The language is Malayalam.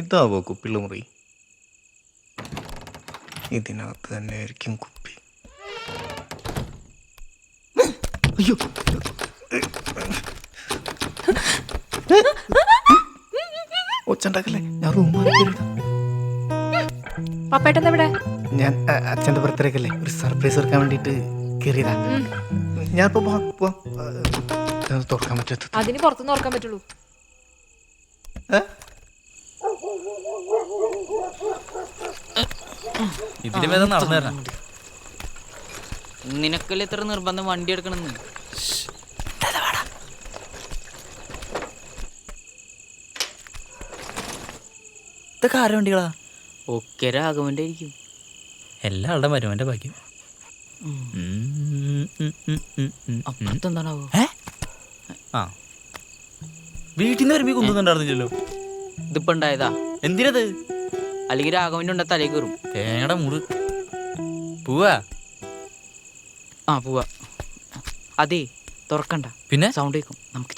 ഇതാവോ കുപ്പിയുള്ള മുറി? ഇതിനകത്ത് തന്നെ ആയിരിക്കും കുപ്പി. അയ്യോ, ഒച്ചണ്ടാക്കല്ലേ, ഞാൻ റൂം പപ്പേട്ടെന്താ? ഞാൻ അച്ഛൻ്റെ ബർത്ത്ഡേക്കല്ലേ ഒരു സർപ്രൈസ് എടുക്കാൻ വേണ്ടിയിട്ട് കയറിയതാ. ഞാനിപ്പോ പോവാം. തുറക്കാൻ പറ്റത്ത അതിന് പുറത്തുനിന്ന് ഓർക്കാൻ പറ്റുള്ളൂ. ഇതിന് വേദം നടന്നു തരണം. നിനക്കല്ലേ ഇത്ര നിർബന്ധം വണ്ടി എടുക്കണമെന്ന്? ഇതൊക്കെ ആരുടെ വണ്ടികളാ? ഒക്കെ രാഘവന്റെ ആയിരിക്കും. എല്ലാവരുടെ മരുമന്റെ ഭാഗ്യം. അപ്പുറത്തെന്താണാവോ? ആ വീട്ടിൽ നിന്ന് വരുമ്പോ കുന്നുന്നുണ്ടായിരുന്നില്ലല്ലോ. ഇതിപ്പോ ഉണ്ടായതാ. എന്തിനത്? അല്ലെങ്കിൽ രാഘവന്റെ ഉണ്ട തലേ കയറും. തേങ്ങയുടെ മുറി പോവാ. ആ പോവാ. അതെ തുറക്കണ്ട, പിന്നെ സൗണ്ട് കേൾക്കും. നമുക്ക്